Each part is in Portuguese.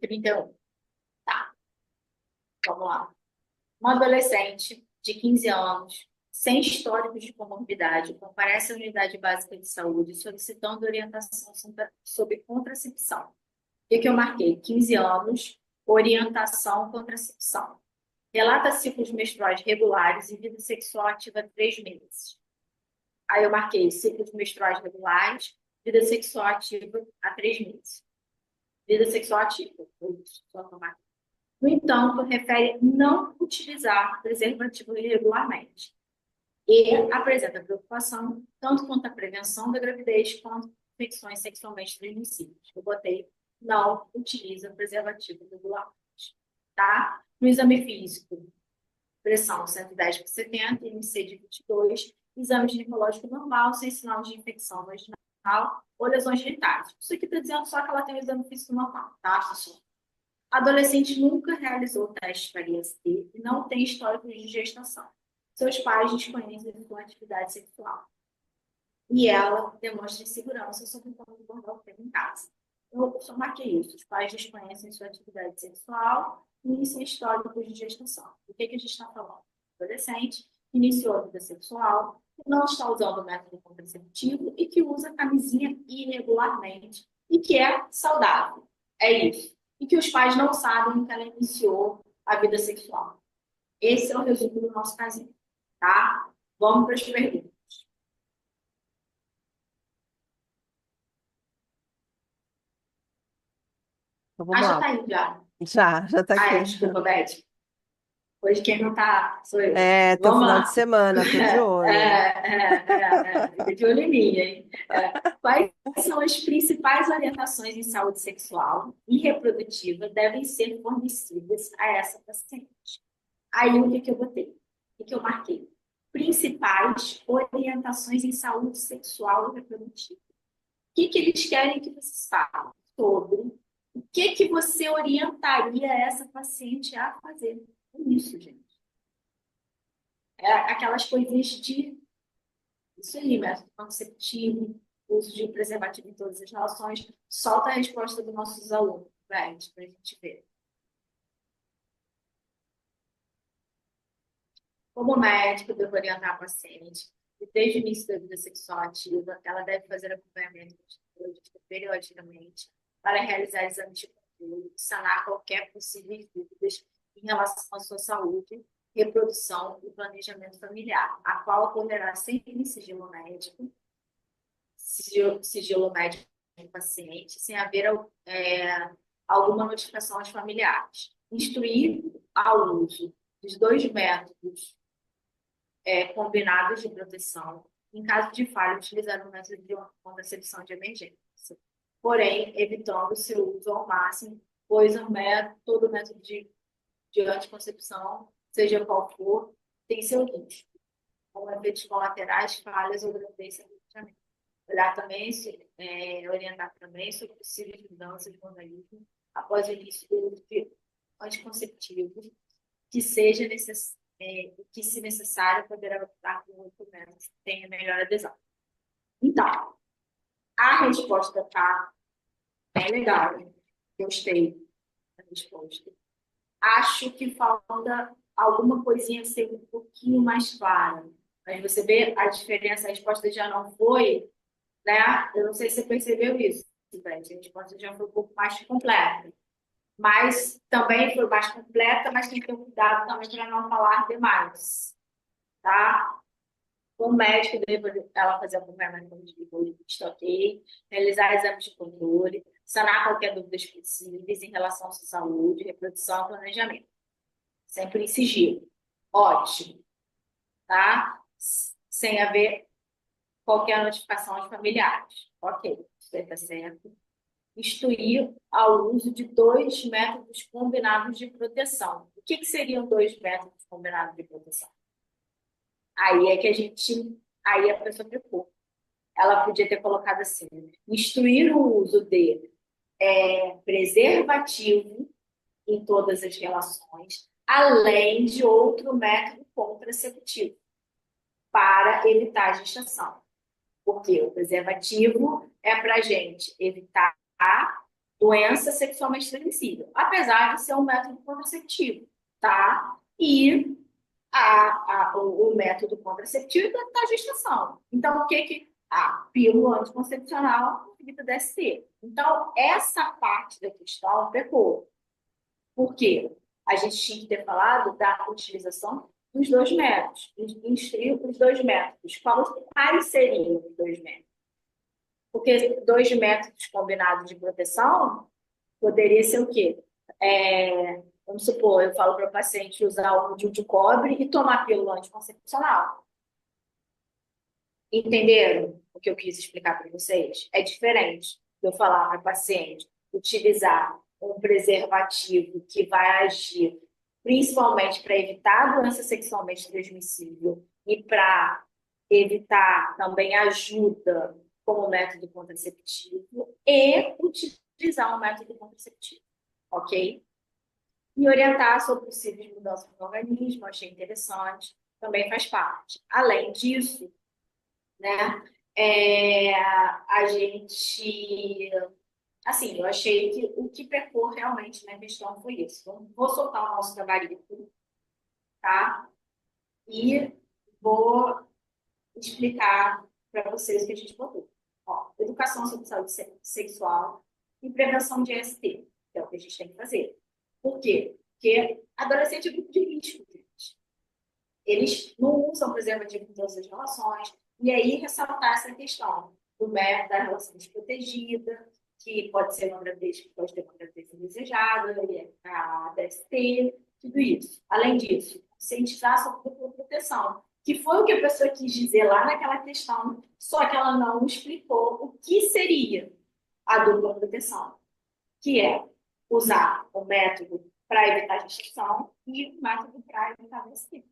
31. Tá, vamos lá. Uma adolescente de 15 anos, sem histórico de comorbidade, comparece à unidade básica de saúde solicitando orientação sobre contracepção. O que eu marquei? 15 anos, orientação, contracepção. Relata ciclos menstruais regulares e vida sexual ativa há 3 meses. Aí eu marquei ciclos menstruais regulares, vida sexual ativa há 3 meses. Vida sexual ativa. No entanto, refere não utilizar preservativo irregularmente e apresenta preocupação tanto quanto a prevenção da gravidez quanto infecções sexualmente transmissíveis. Eu botei não utiliza preservativo regularmente, tá? No exame físico, pressão 110/70, IMC de 22, exame ginecológico normal, sem sinal de infecção vaginal ou lesões genitais. Isso aqui está dizendo só que ela tem um exame físico normal, tá, pessoal? A adolescente nunca realizou teste para IST e não tem histórico de gestação. Seus pais desconhecem sua atividade sexual. E ela demonstra insegurança sobre como abordar o tema em casa. Eu só marquei isso. Os pais desconhecem sua atividade sexual e sem histórico de gestação. O que a gente está falando? Adolescente iniciou a vida sexual, não está usando o método contraceptivo e que usa camisinha irregularmente e que é saudável. É isso. E que os pais não sabem que ela iniciou a vida sexual. Esse é o resumo do nosso casinho, tá? Vamos para as perguntas. Então, Ah, vamos já lá. tá aí, já. Já tá Ah, aqui. desculpa, Beth. Hoje quem não tá sou eu. É, teu Vamos final de lá. semana, tô de olho. Fica de olho em mim, hein? Quais são as principais orientações em saúde sexual e reprodutiva devem ser fornecidas a essa paciente? Aí, o que eu botei? O que eu marquei? Principais orientações em saúde sexual e reprodutiva. O que eles querem que vocês falem sobre o que você orientaria essa paciente a fazer com isso, gente? É aquelas coisinhas de isso aí, método conceptivo, uso de preservativo em todas as relações. Solta a resposta dos nossos alunos, Beth, para a gente ver. Como médico, devo orientar a paciente que desde o início da vida sexual ativa, ela deve fazer acompanhamento ginecológico periodicamente para realizar exames de controle, sanar qualquer possível dúvidas em relação à sua saúde, reprodução e planejamento familiar, a qual ocorrerá sempre em sigilo médico do paciente, sem haver alguma notificação aos familiares. Instruir ao uso dos 2 métodos combinados de proteção, em caso de falha, utilizar o método de contracepção de emergência. Porém, evitando o seu uso ao máximo, pois todo método de anticoncepção, seja qual for, tem seu risco, como efeitos colaterais, falhas ou gravidez sem planejamento. Olhar também, orientar também sobre possíveis mudanças no organismo após o início do uso de anticonceptivos, que seja necessário, que, se necessário, poderá optar por outro método que tenha melhor adesão. Então, a resposta está bem legal, né? Gostei da resposta. Acho que falta alguma coisinha ser um pouquinho mais clara. Mas você vê a diferença, a resposta já não foi, né? Eu não sei se você percebeu isso, Beth. A resposta já foi um pouco mais completa. Mas também foi mais completa, mas tem que ter cuidado também para não falar demais, tá? O médico deve ela fazer acompanhamento de ok, realizar exames de controle, sanar qualquer dúvida possíveis em relação à sua saúde, reprodução e planejamento. Sempre em sigilo. Ótimo, tá? Sem haver qualquer notificação aos familiares. Ok, isso aí tá certo. Instruir ao uso de 2 métodos combinados de proteção. O que seriam 2 métodos combinados de proteção? Aí é que aí a pessoa ficou. Ela podia ter colocado assim: instruir o uso de preservativo em todas as relações, além de outro método contraceptivo para evitar a gestação. Porque o preservativo é para a gente evitar doença sexualmente transmissível, apesar de ser um método contraceptivo, tá? E o método contraceptivo da gestação. Então, o que que a pílula anticoncepcional evita DST? Então, essa parte da questão pecou. Por quê? A gente tinha que ter falado da utilização dos dois métodos, instruir os dois métodos. Quais seriam os dois métodos? Porque dois métodos combinados de proteção poderia ser o quê? Vamos supor, eu falo para o paciente usar o DIU de cobre e tomar pílula anticoncepcional. Entenderam o que eu quis explicar para vocês? É diferente de eu falar para o paciente utilizar um preservativo que vai agir principalmente para evitar a doença sexualmente transmissível e para evitar também ajuda como método contraceptivo e utilizar um método contraceptivo, ok? E orientar sobre possíveis mudanças no organismo, achei interessante, também faz parte. Além disso, né, a gente, assim, eu achei que o que pecou realmente na questão foi isso. Então, vou soltar o nosso gabarito, tá? E vou explicar para vocês o que a gente botou. Ó, educação sobre saúde sexual e prevenção de ST, que é o que a gente tem que fazer. Por quê? Porque adolescente é grupo de risco, gente. Eles não usam preservativo em todas as relações. E aí, ressaltar essa questão da relação desprotegida, que pode ser uma gravidez, que pode ter uma gravidez indesejada, a DST, tudo isso. Além disso, conscientizar sobre a dupla proteção, que foi o que a pessoa quis dizer lá naquela questão, só que ela não explicou o que seria a dupla proteção, que é usar o método para evitar gestação e o método para evitar DST,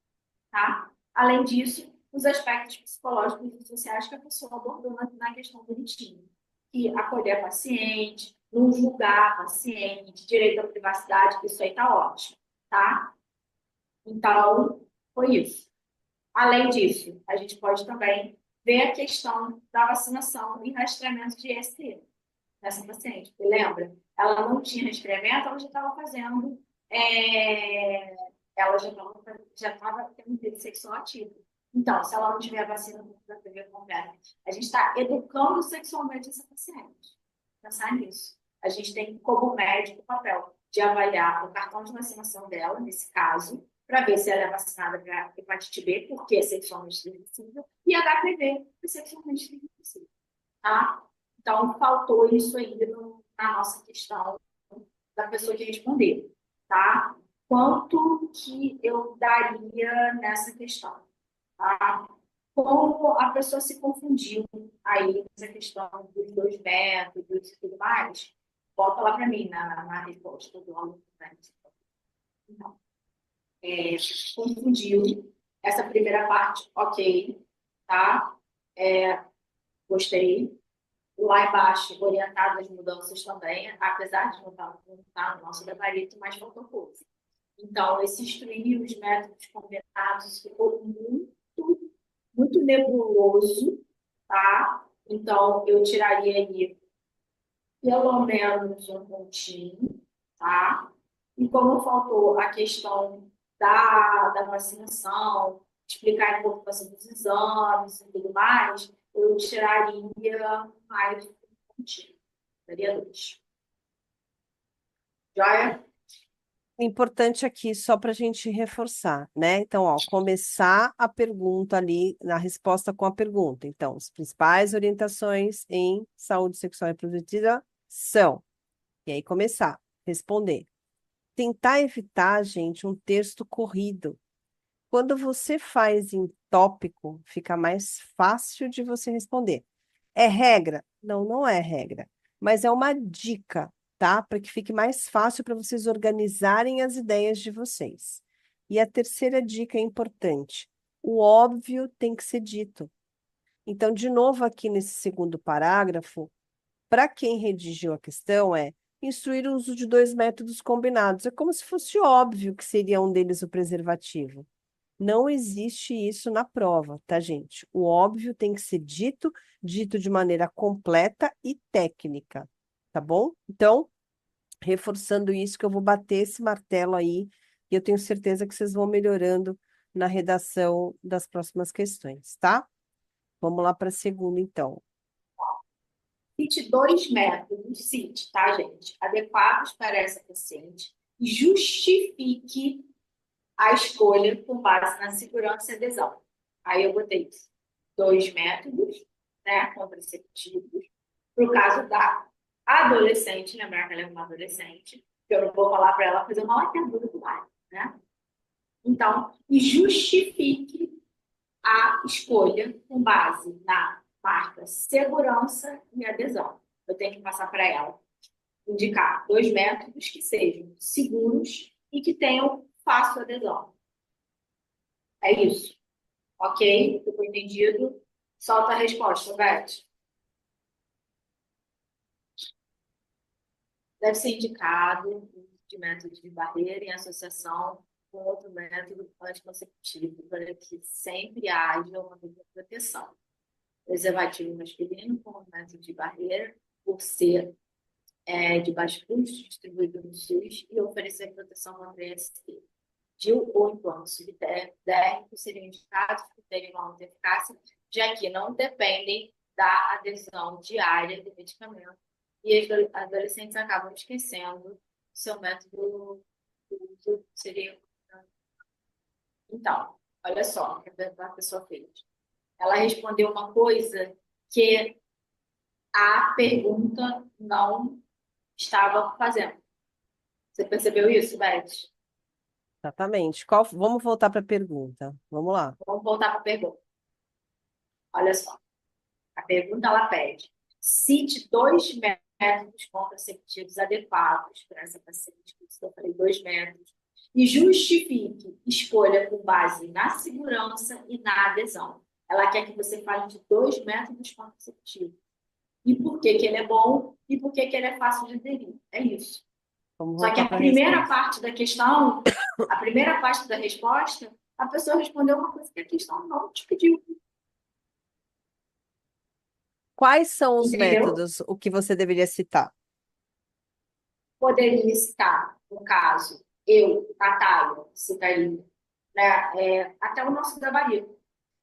tá? Além disso, os aspectos psicológicos e sociais que a pessoa abordou na questão do bonitinho. E acolher a paciente, não julgar a paciente, direito à privacidade, que isso aí tá ótimo, tá? Então, foi isso. Além disso, a gente pode também ver a questão da vacinação e rastreamento de IST nessa paciente. Porque lembra? Ela não tinha rastreamento, ela já estava fazendo, ela já estava tendo vida sexual ativa. Então, se ela não tiver a vacina da TV completa, a gente está educando sexualmente essa paciente. Pensar nisso. A gente tem, como médico, o papel de avaliar o cartão de vacinação dela, nesse caso, para ver se ela é vacinada para hepatite B, porque é sexualmente transmissível, e HPV, que é sexualmente transmissível. Tá? Então, faltou isso ainda na nossa questão da pessoa que responder. Tá? Quanto que eu daria nessa questão? Tá? Como a pessoa se confundiu aí nessa questão dos dois métodos e tudo mais, bota lá para mim na resposta do aluno. Né? Então, confundiu essa primeira parte, ok, tá? Gostei. Lá embaixo, orientado às mudanças também, apesar de não estar no nosso gabarito, mas faltou coisa. Então, esse instruir os métodos combinados ficou muito nebuloso, tá? Então, eu tiraria aí pelo menos um pontinho, tá? E como faltou a questão da vacinação, explicar a importância dos exames e tudo mais, eu tiraria mais um pontinho. Daria 2. Joia? Importante aqui, só para a gente reforçar, né? Então, ó, começar a pergunta ali, na resposta com a pergunta. Então, as principais orientações em saúde sexual e reprodutiva são. E aí, começar, responder. Tentar evitar, gente, um texto corrido. Quando você faz em tópico, fica mais fácil de você responder. É regra? Não, não é regra. Mas é uma dica, tá? Para que fique mais fácil para vocês organizarem as ideias de vocês. E a terceira dica é importante. O óbvio tem que ser dito. Então, de novo, aqui nesse segundo parágrafo, para quem redigiu a questão, é instruir o uso de dois métodos combinados. É como se fosse óbvio que seria um deles o preservativo. Não existe isso na prova, tá, gente? O óbvio tem que ser dito, dito de maneira completa e técnica, tá bom? Então, reforçando isso, que eu vou bater esse martelo aí, e eu tenho certeza que vocês vão melhorando na redação das próximas questões, tá? Vamos lá para a segunda, então. Cite dois métodos, cite, tá, gente? Adequados para essa paciente e justifique a escolha com base na segurança e adesão. Aí eu botei isso. Dois métodos, né, contraceptivos, para o caso da adolescente, lembrar que ela é uma adolescente, que eu não vou falar para ela fazer uma latadura do pai, né? Então, e justifique a escolha com base na marca segurança e adesão. Eu tenho que passar para ela, indicar dois métodos que sejam seguros e que tenham fácil adesão. É isso. Ok? Ficou entendido? Solta a resposta, Beth. Deve ser indicado de método de barreira em associação com outro método anticonceptivo, para que sempre haja uma dupla proteção. Preservativo masculino como método de barreira, por ser de baixo custo, distribuído no SUS e oferecer proteção contra IST. DIU ou implante subdérmico seriam indicados por terem uma alta eficácia, já que não dependem da adesão diária do medicamento. E as adolescentes acabam esquecendo seu método que seria. Então, olha só o que a pessoa fez. Ela respondeu uma coisa que a pergunta não estava fazendo. Você percebeu isso, Beth? Exatamente. Vamos voltar para a pergunta. Vamos lá. Vamos voltar para a pergunta. Olha só. A pergunta ela pede: cite dois métodos contraceptivos adequados para essa paciente. Por isso que eu falei dois métodos. E justifique escolha com base na segurança e na adesão. Ela quer que você fale de dois métodos contraceptivos. E por que ele é bom e por que ele é fácil de aderir. É isso. Vamos Só que voltar a para a primeira resposta. parte da questão, a primeira parte da resposta, a pessoa respondeu uma coisa que a questão não te pediu. Quais são os Entendeu? métodos, o que você deveria citar? Poderia citar, no caso, eu, Natália, citaria, né, até o nosso gabarito.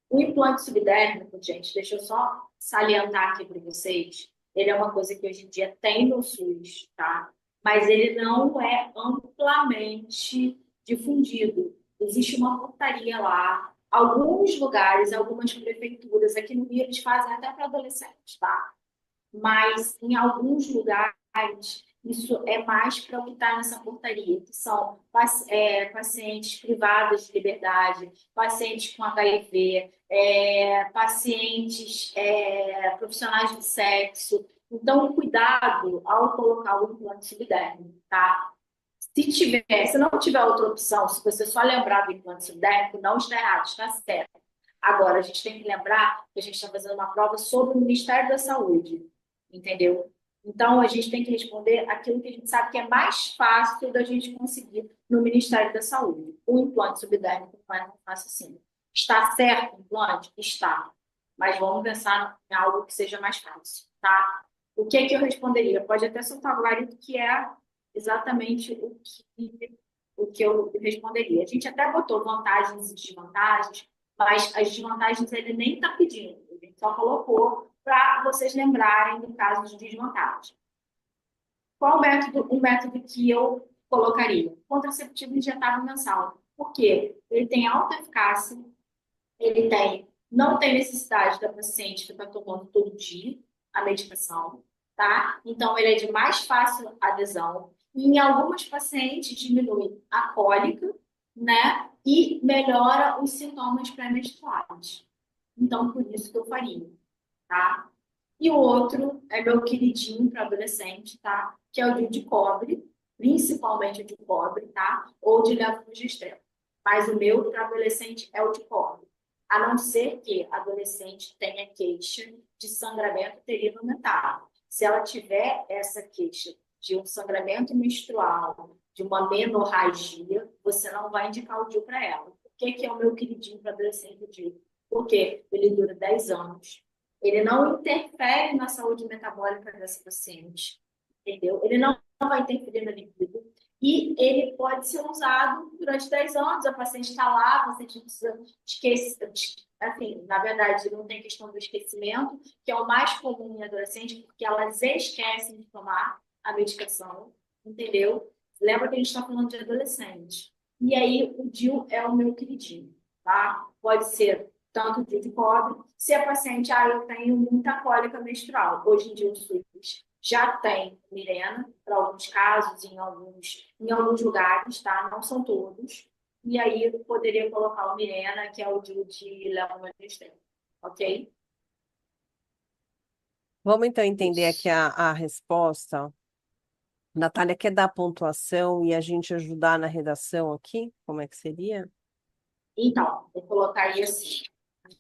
O implante subdérmico, gente, deixa eu só salientar aqui para vocês, ele é uma coisa que hoje em dia tem no SUS, tá? Mas ele não é amplamente difundido. Existe uma portaria lá, alguns lugares, algumas prefeituras, aqui no Rio eles fazem até para adolescentes, tá? Mas em alguns lugares isso é mais para o que está nessa portaria, que são pacientes privados de liberdade, pacientes com HIV, pacientes profissionais de sexo. Então, cuidado ao colocar o implante subdérmico, tá? Se não tiver outra opção, se você só lembrar do implante subdérmico, não está errado, está certo. Agora, a gente tem que lembrar que a gente está fazendo uma prova sobre o Ministério da Saúde, entendeu? Então, a gente tem que responder aquilo que a gente sabe que é mais fácil da gente conseguir no Ministério da Saúde. O implante subdérmico não é tão fácil assim. Está certo o implante? Está. Mas vamos pensar em algo que seja mais fácil, tá? O que eu responderia? Pode até soltar o gabarito que é exatamente o que eu responderia. A gente até botou vantagens e desvantagens, mas as desvantagens ele nem está pedindo, a gente só colocou para vocês lembrarem do caso de desvantagem. Qual método? O método que eu colocaria? Contraceptivo injetável mensal. Por quê? Ele tem alta eficácia, não tem necessidade da paciente ficar tomando todo dia a medicação, tá? Então, ele é de mais fácil adesão. E em algumas pacientes diminui a cólica, né? E melhora os sintomas pré-menstruais. Então, por isso que eu faria, tá? E o outro é meu queridinho para adolescente, tá? Que é o DIU de cobre, principalmente o de cobre, tá? Ou de levonorgestrel. Mas o meu para adolescente é o de cobre. A não ser que a adolescente tenha queixa de sangramento uterino aumentado. Se ela tiver essa queixa de um sangramento menstrual, de uma menorragia, você não vai indicar o DIU para ela. Por que é o meu queridinho para adolescente, o DIU? Porque ele dura 10 anos. Ele não interfere na saúde metabólica dessa paciente, entendeu? Ele não vai interferir na libido. E ele pode ser usado durante 10 anos, a paciente está lá, a paciente precisa esquecer, assim, na verdade, não tem questão do esquecimento, que é o mais comum em adolescente, porque elas esquecem de tomar a medicação, entendeu? Lembra que a gente está falando de adolescente. E aí, o DIU é o meu queridinho, tá? Pode ser tanto o DIU de cobre, se a paciente, eu tenho muita cólica menstrual. Hoje em dia, o SUS já tem Mirena, para alguns casos, em alguns lugares, tá? Não são todos. E aí eu poderia colocar o Mirena, que é o DIU de levonorgestrel, ok? Vamos então entender aqui Isso. a resposta. Natália, quer dar a pontuação e a gente ajudar na redação aqui? Como é que seria? Então, eu colocaria assim,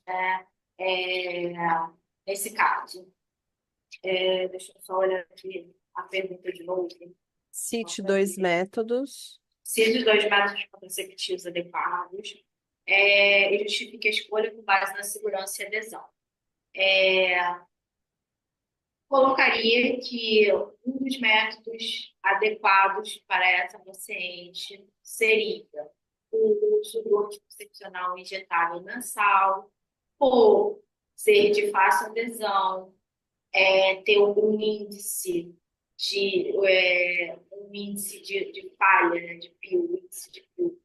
né? É, nesse caso, deixa eu só olhar aqui a pergunta de novo. Cite dois métodos. Se os dois métodos contraceptivos adequados, e justifique a escolha com base na segurança e adesão. Colocaria que um dos métodos adequados para essa paciente seria o uso do anticoncepcional injetável mensal, por ser de fácil adesão, ter um índice de falha, né, de PIL, índice de PIL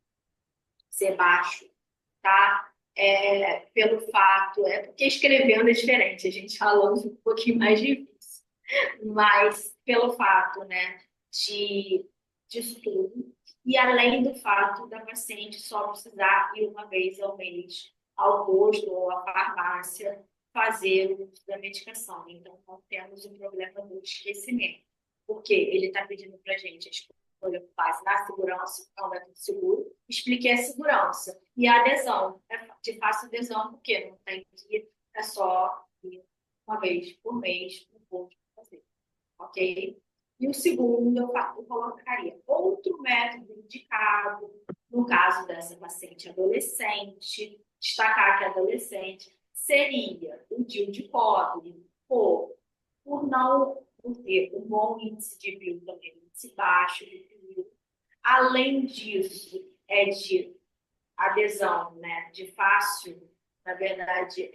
ser baixo, tá? Pelo fato, porque escrevendo é diferente, a gente falando um pouquinho mais difícil, mas pelo fato, né, de estudo, e além do fato da paciente só precisar ir uma vez ao mês ao posto ou à farmácia fazer o uso da medicação. Então, não temos o problema do esquecimento, porque ele está pedindo para a gente a escolha com base na segurança, é um método seguro, expliquei a segurança. E a adesão, é de fácil adesão, porque não tem que ir, é só ir uma vez por mês no posto fazer, ok? E o segundo, eu colocaria outro método indicado, no caso dessa paciente adolescente, destacar que é adolescente, seria o DIU de cobre, por não por ter um bom índice de PIL também, índice baixo de PIL. Além disso, é de adesão, né, de fácil, na verdade,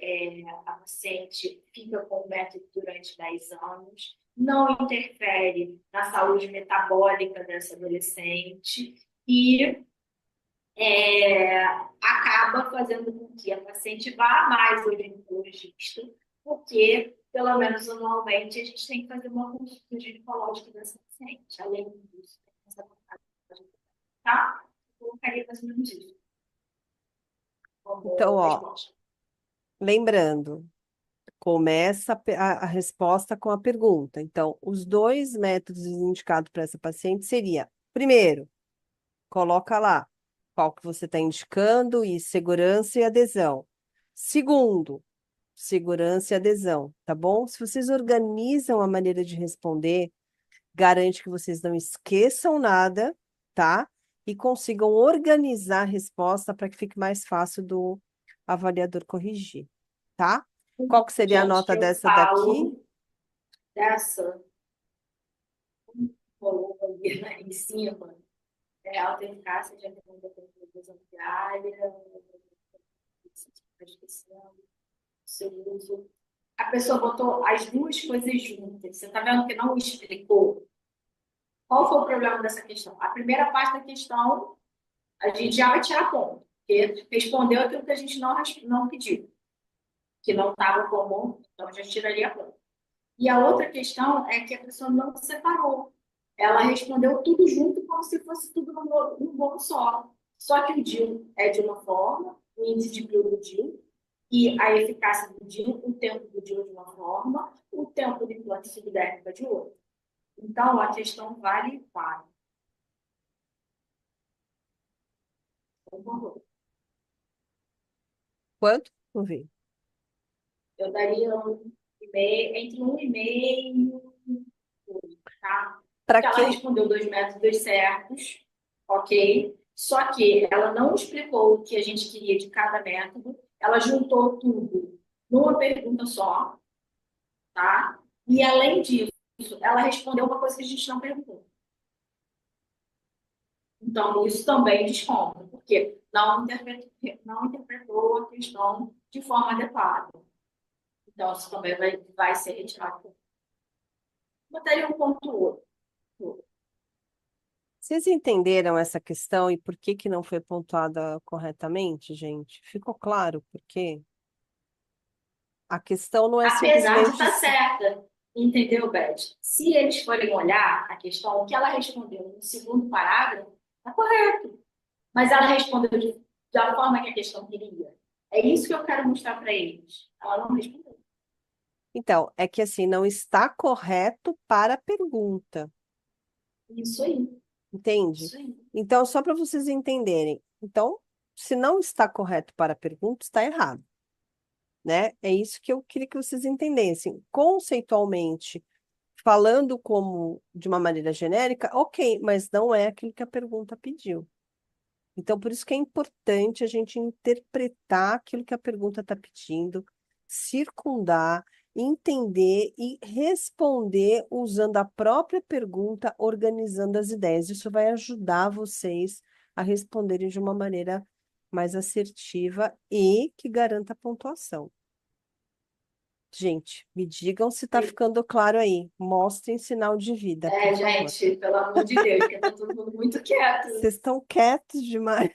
a paciente fica com o método durante 10 anos, não interfere na saúde metabólica dessa adolescente e acaba fazendo com que a paciente vá mais ao ginecologista, porque, pelo menos anualmente, a gente tem que fazer uma consulta ginecológica dessa paciente. Além disso, essa vontade, tá? Eu colocaria mais ou menos isso Então, como ó, resposta. lembrando, começa a resposta com a pergunta. Então, os dois métodos indicados para essa paciente seria, primeiro, coloca lá qual que você está indicando e segurança e adesão. Segundo, segurança e adesão, tá bom? Se vocês organizam a maneira de responder, garante que vocês não esqueçam nada, tá? E consigam organizar a resposta para que fique mais fácil do avaliador corrigir, tá? Qual que seria a Gente, nota eu dessa daqui? falo dessa coluna ali, né, em cima, alta eficácia de atendimento da televisão diária, seu uso. A pessoa botou as duas coisas juntas. Você está vendo que não explicou? Qual foi o problema dessa questão? A primeira parte da questão, a gente já vai tirar ponto, porque respondeu aquilo que a gente não pediu, que não estava comum, então já tiraria ponto. E a outra questão é que a pessoa não separou. Ela respondeu tudo junto como se fosse tudo num bolo só. Só que o DIU é de uma forma, o índice de PIL do DIU, e a eficácia do DIU, o tempo do DIU de uma forma, o tempo de implante subdérmica de outra. Então, a questão vale para. Quanto? Não vi. Eu daria entre 1,5 e 2, tá? Para Porque ela quem? respondeu dois métodos certos, ok? Só que ela não explicou o que a gente queria de cada método, ela juntou tudo numa pergunta só, tá? E além disso, ela respondeu uma coisa que a gente não perguntou. Então, isso também desconta, porque não interpretou a questão de forma adequada. Então, isso também vai ser retirado. Botaria um ponto outro. Vocês entenderam essa questão e por que que não foi pontuada corretamente, gente? Ficou claro por quê? A questão não é Apesar de simplesmente estar certa, entendeu, Beth? Se eles forem olhar a questão, o que ela respondeu no segundo parágrafo, está correto. Mas ela respondeu da forma que a questão queria. É isso que eu quero mostrar para eles. Ela não respondeu. Então, é que assim, não está correto para a pergunta, Isso aí. entende? Isso aí. Então, só para vocês entenderem. Então, se não está correto para a pergunta, está errado, né? É isso que eu queria que vocês entendessem. Conceitualmente, falando como de uma maneira genérica, ok, mas não é aquilo que a pergunta pediu. Então, por isso que é importante a gente interpretar aquilo que a pergunta está pedindo, circundar, entender e responder usando a própria pergunta, organizando as ideias. Isso vai ajudar vocês a responderem de uma maneira mais assertiva e que garanta a pontuação. Gente, me digam se está ficando claro aí. Mostrem sinal de vida, por É, favor. gente, pelo amor de Deus, porque tá todo mundo muito quieto. Vocês estão quietos demais.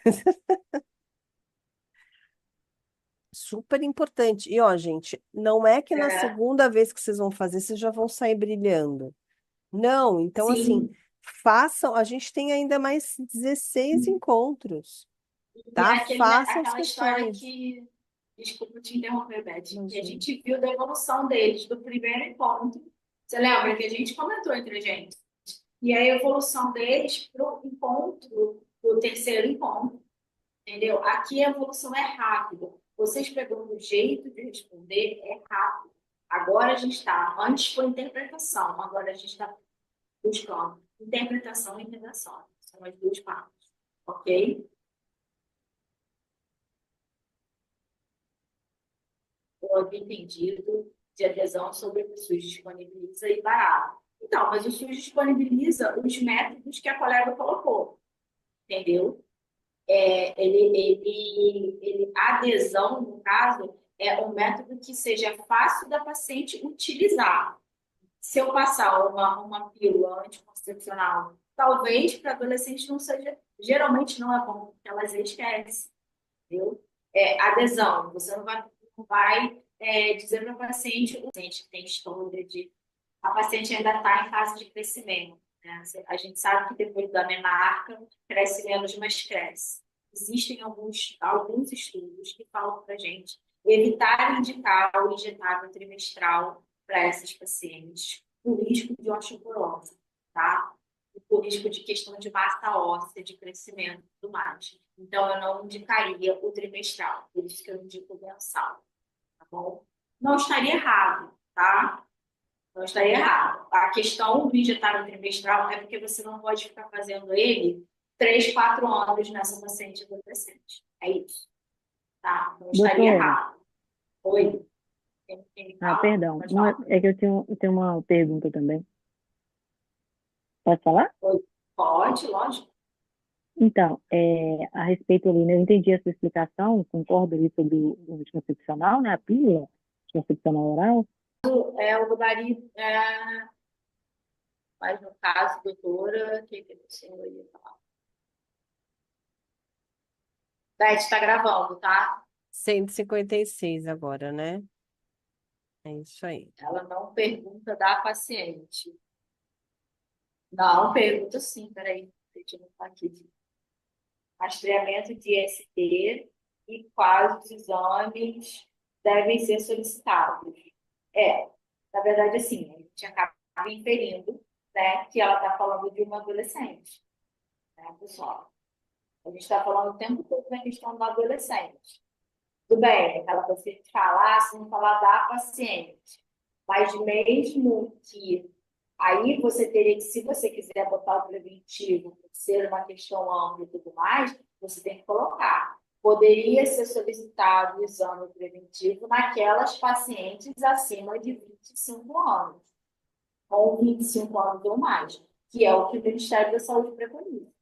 Super importante. E ó, gente, não é que na É, segunda vez que vocês vão fazer, vocês já vão sair brilhando. Não, então assim, sim. façam, a gente tem ainda mais 16 encontros, E tá? é Façam as aquela história questões. que, desculpa te interromper, Beth, que a Imagina. gente viu da evolução deles do primeiro encontro. Você lembra que a gente comentou entre a gente? E a evolução deles para o encontro, do terceiro encontro, entendeu? Aqui a evolução é rápida. Vocês pegando o jeito de responder é rápido. Agora a gente está, antes foi interpretação, agora a gente está buscando interpretação e integração. São as duas partes, ok? Houve entendido de adesão sobre o que o SUS disponibiliza e barato. Então, mas o SUS disponibiliza os métodos que a colega colocou, entendeu? A adesão, no caso, é um método que seja fácil da paciente utilizar. Se eu passar uma pílula anticoncepcional, talvez para adolescente não seja, geralmente não é bom, porque elas esquecem, entendeu? Adesão, você não vai dizer para o paciente que tem história a paciente ainda está em fase de crescimento, né? A gente sabe que depois da menarca cresce menos, mas cresce. Existem alguns estudos que falam para a gente evitar indicar o injetável trimestral para essas pacientes, por risco de osteoporose, tá? E por risco de questão de massa óssea, de crescimento e tudo mais. Então, eu não indicaria o trimestral, por isso que eu indico o mensal, tá bom? Não estaria errado, tá? Não estaria errado. A questão do injetável trimestral é porque você não pode ficar fazendo ele 3, 4 anos nessa paciente adolescente. É isso, tá? Não estaria Doutora, errado. Oi? Quem me fala? perdão, Pode falar. é que eu tenho uma pergunta também. Posso falar? Oi? Pode, lógico. Então, a respeito ali, né, eu entendi a sua explicação, concordo ali sobre o anticoncepcional, né, a pílula anticoncepcional oral. O Gabari, mas no caso, doutora, o que você ia falar? Beth, está gravando, tá? 156 agora, né? É isso aí. Ela não pergunta da paciente. Não, pergunta sim, peraí. Deixa eu botar aqui. Rastreamento de IST e quais os exames devem ser solicitados. É, na verdade, assim, a gente acaba inferindo, né, que ela está falando de uma adolescente, né, pessoal? A gente está falando o tempo todo da questão do adolescente. Tudo bem, ela precisa falar, se não falar da paciente. Mas mesmo que aí você teria que, se você quiser botar o preventivo, por ser uma questão ampla e tudo mais, você tem que colocar. Poderia ser solicitado o exame preventivo naquelas pacientes acima de 25 anos, ou 25 anos ou mais, que é o que o Ministério da Saúde preconiza.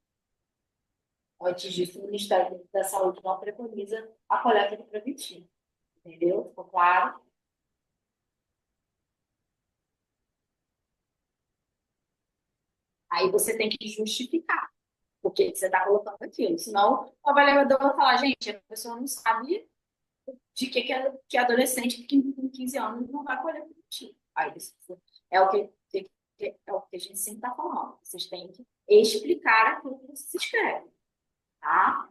Antes disso, o Ministério da Saúde não preconiza a coleta de preventivo. Entendeu? Ficou claro? Aí você tem que justificar por que você está colocando aquilo. Senão, o avaliador vai falar, gente, a pessoa não sabe de que adolescente com 15 anos não vai colher preventivo. Aí isso é o é o que a gente sempre está falando. Vocês têm que explicar aquilo que vocês escrevem, tá?